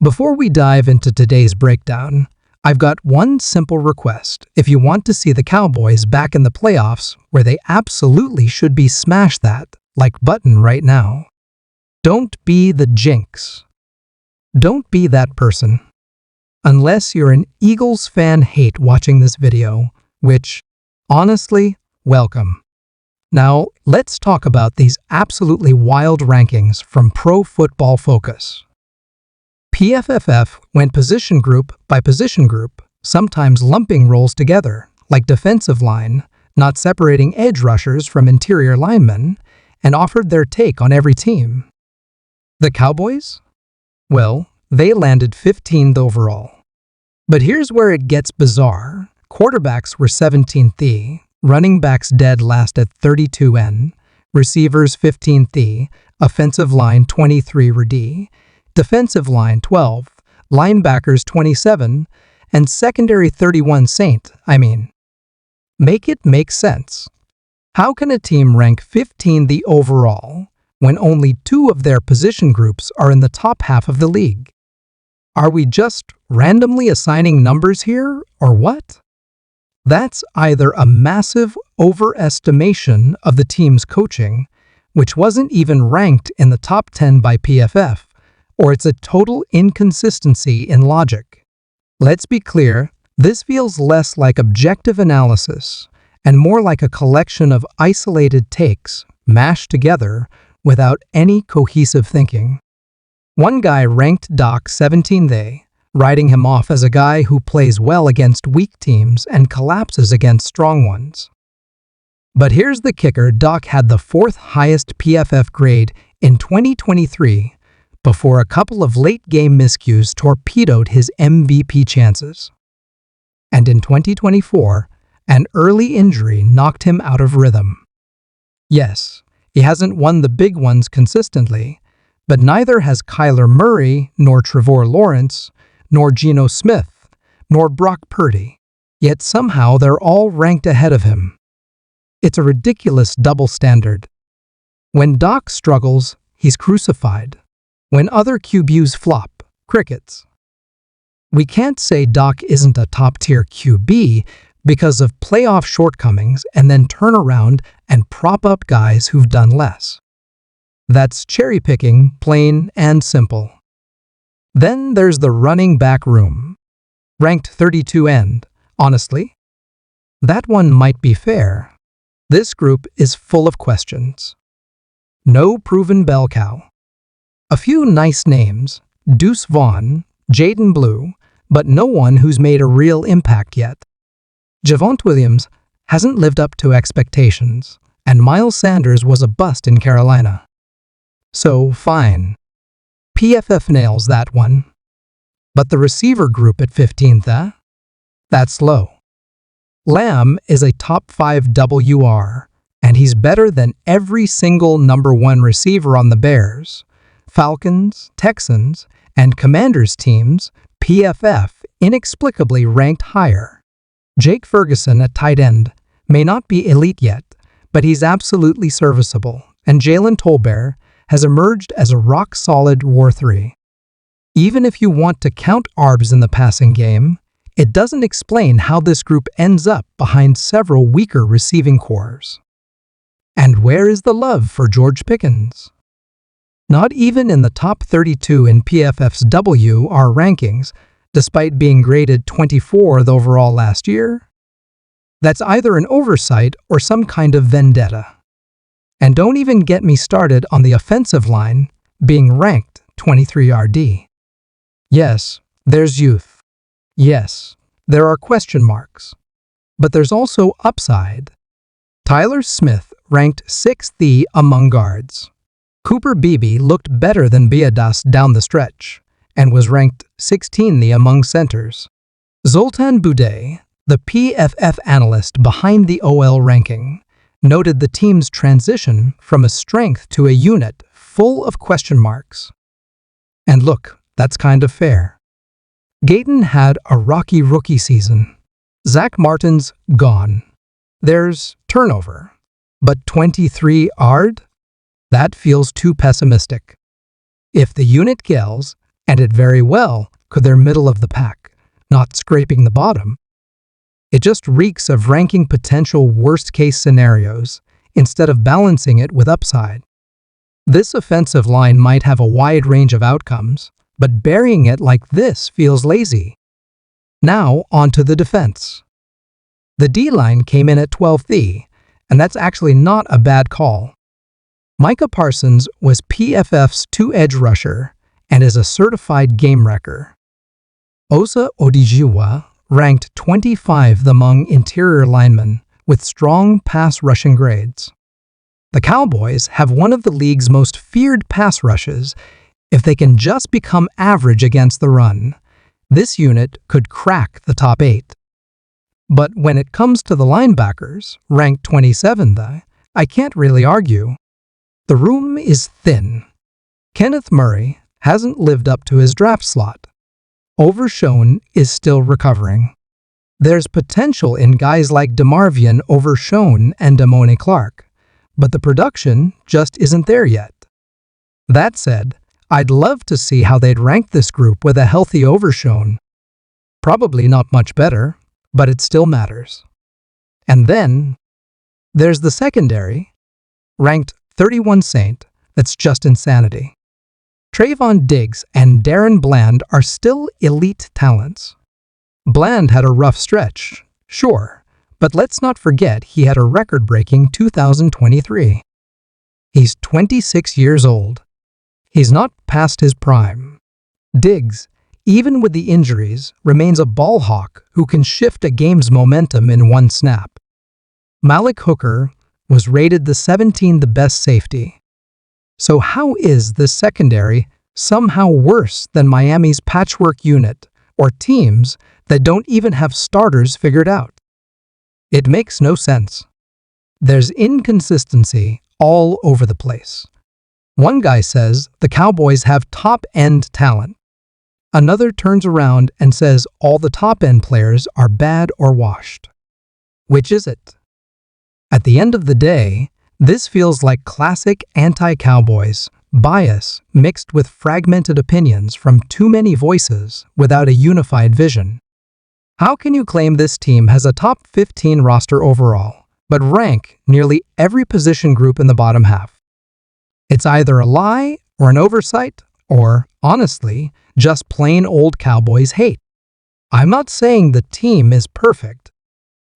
Before we dive into today's breakdown, I've got one simple request. If you want to see the Cowboys back in the playoffs, where they absolutely should be, smash that like button right now. Don't be the jinx. Don't be that person. Unless you're an Eagles fan, hate watching this video, which, honestly, welcome. Now, let's talk about these absolutely wild rankings from Pro Football Focus. PFF went position group by position group, sometimes lumping roles together, like defensive line, not separating edge rushers from interior linemen, and offered their take on every team. The Cowboys? Well, they landed 15th overall. But here's where it gets bizarre. Quarterbacks were 17th, running backs dead last at 32N, receivers 15th, offensive line 23 defensive line 12, linebackers 27, and secondary 31 Saint. Make it make sense. How can a team rank 15th overall when only two of their position groups are in the top half of the league? Are we just randomly assigning numbers here, or what? That's either a massive overestimation of the team's coaching, which wasn't even ranked in the top 10 by PFF, or it's a total inconsistency in logic. Let's be clear, this feels less like objective analysis and more like a collection of isolated takes mashed together without any cohesive thinking. One guy ranked Dak 17th, writing him off as a guy who plays well against weak teams and collapses against strong ones. But here's the kicker: Dak had the fourth highest PFF grade in 2023 before a couple of late-game miscues torpedoed his MVP chances. And in 2024, an early injury knocked him out of rhythm. Yes, he hasn't won the big ones consistently, but neither has Kyler Murray, nor Trevor Lawrence, nor Geno Smith, nor Brock Purdy. Yet somehow they're all ranked ahead of him. It's a ridiculous double standard. When Dak struggles, he's crucified. When other QBs flop, crickets. We can't say Dak isn't a top-tier QB because of playoff shortcomings and then turn around and prop up guys who've done less. That's cherry-picking, plain and simple. Then there's the running back room. Ranked 32 end, honestly? That one might be fair. This group is full of questions. No proven bell cow. A few nice names, Deuce Vaughn, Jaden Blue, but no one who's made a real impact yet. Javonte Williams hasn't lived up to expectations, and Miles Sanders was a bust in Carolina. So, fine. PFF nails that one. But the receiver group at 15th, that's low. Lamb is a top 5 WR, and he's better than every single number 1 receiver on the Bears, Falcons, Texans, and Commanders teams. PFF inexplicably ranked higher. Jake Ferguson at tight end may not be elite yet, but he's absolutely serviceable, and Jalen Tolbert has emerged as a rock-solid War 3. Even if you want to count arbs in the passing game, it doesn't explain how this group ends up behind several weaker receiving cores. And where is the love for George Pickens? Not even in the top 32 in PFF's WR rankings, despite being graded 24th overall last year? That's either an oversight or some kind of vendetta. And don't even get me started on the offensive line being ranked 23 RD. Yes, there's youth. Yes, there are question marks. But there's also upside. Tyler Smith ranked 6th among guards. Cooper Beebe looked better than Biadas down the stretch and was ranked 16th among centers. Zoltan Boudet, the PFF analyst behind the OL ranking, noted the team's transition from a strength to a unit full of question marks. And look, that's kind of fair. Gayton had a rocky rookie season. Zack Martin's gone. There's turnover. But 23 ARD? That feels too pessimistic. If the unit gels And it very well could they're middle of the pack, not scraping the bottom. It just reeks of ranking potential worst-case scenarios instead of balancing it with upside. This offensive line might have a wide range of outcomes, but burying it like this feels lazy. Now, on to the defense. The D-line came in at 12th, and that's actually not a bad call. Micah Parsons was PFF's two-edge rusher and is a certified game wrecker. Osa Odighiwa ranked 25th among interior linemen with strong pass rushing grades. The Cowboys have one of the league's most feared pass rushes. If they can just become average against the run, this unit could crack the top 8. But when it comes to the linebackers, ranked 27th, I can't really argue. The room is thin. Kenneth Murray hasn't lived up to his draft slot. Overshown is still recovering. There's potential in guys like DeMarvion Overshown and Damone Clark, but the production just isn't there yet. That said, I'd love to see how they'd rank this group with a healthy Overshown. Probably not much better, but it still matters. And then, there's the secondary, ranked 31 Saint, that's just insanity. Trayvon Diggs and Darren Bland are still elite talents. Bland had a rough stretch, sure, but let's not forget he had a record-breaking 2023. He's 26 years old. He's not past his prime. Diggs, even with the injuries, remains a ball hawk who can shift a game's momentum in one snap. Malik Hooker was rated the 17th best safety. So how is this secondary somehow worse than Miami's patchwork unit or teams that don't even have starters figured out? It makes no sense. There's inconsistency all over the place. One guy says the Cowboys have top-end talent. Another turns around and says all the top-end players are bad or washed. Which is it? At the end of the day, this feels like classic anti-Cowboys bias mixed with fragmented opinions from too many voices without a unified vision. How can you claim this team has a top 15 roster overall, but rank nearly every position group in the bottom half? It's either a lie or an oversight, or, honestly, just plain old Cowboys hate. I'm not saying the team is perfect.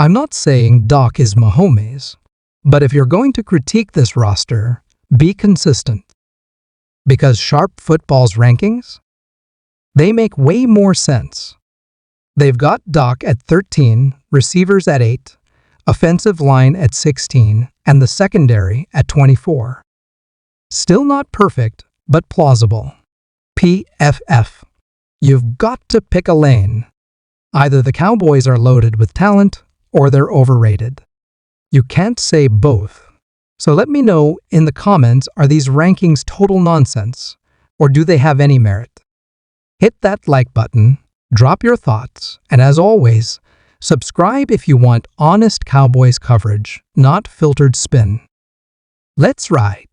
I'm not saying Doc is Mahomes. But if you're going to critique this roster, be consistent. Because Sharp Football's rankings? They make way more sense. They've got Doc at 13, receivers at 8, offensive line at 16, and the secondary at 24. Still not perfect, but plausible. PFF. You've got to pick a lane. Either the Cowboys are loaded with talent, or they're overrated. You can't say both. So let me know in the comments, are these rankings total nonsense, or do they have any merit? Hit that like button, drop your thoughts, and as always, subscribe if you want honest Cowboys coverage, not filtered spin. Let's ride.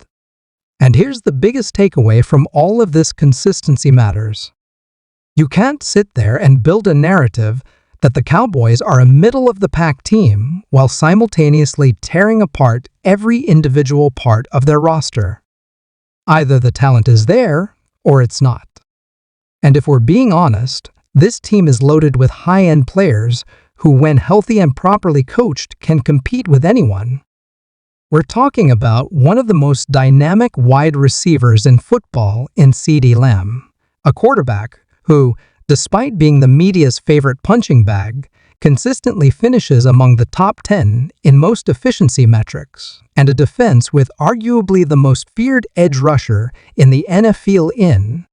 And here's the biggest takeaway from all of this: consistency matters. You can't sit there and build a narrative that the Cowboys are a middle-of-the-pack team while simultaneously tearing apart every individual part of their roster. Either the talent is there, or it's not. And if we're being honest, this team is loaded with high-end players who, when healthy and properly coached, can compete with anyone. We're talking about one of the most dynamic wide receivers in football in CeeDee Lamb, a quarterback who, despite being the media's favorite punching bag, consistently finishes among the top 10 in most efficiency metrics, and a defense with arguably the most feared edge rusher in the NFL in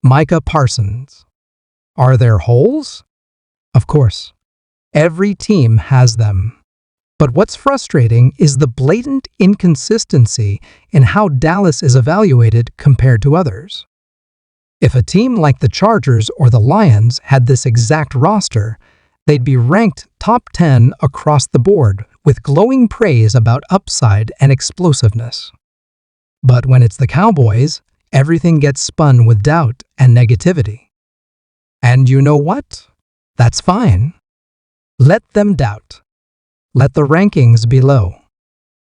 Micah Parsons. Are there holes? Of course. Every team has them. But what's frustrating is the blatant inconsistency in how Dallas is evaluated compared to others. If a team like the Chargers or the Lions had this exact roster, they'd be ranked top 10 across the board with glowing praise about upside and explosiveness. But when it's the Cowboys, everything gets spun with doubt and negativity. And you know what? That's fine. Let them doubt. Let the rankings be low.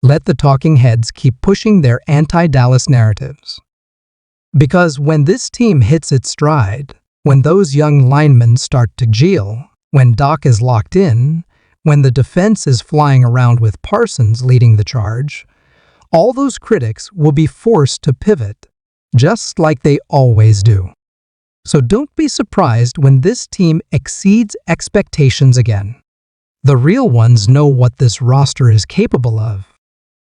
Let the talking heads keep pushing their anti-Dallas narratives. Because when this team hits its stride, when those young linemen start to gel, when Doc is locked in, when the defense is flying around with Parsons leading the charge, all those critics will be forced to pivot, just like they always do. So don't be surprised when this team exceeds expectations again. The real ones know what this roster is capable of,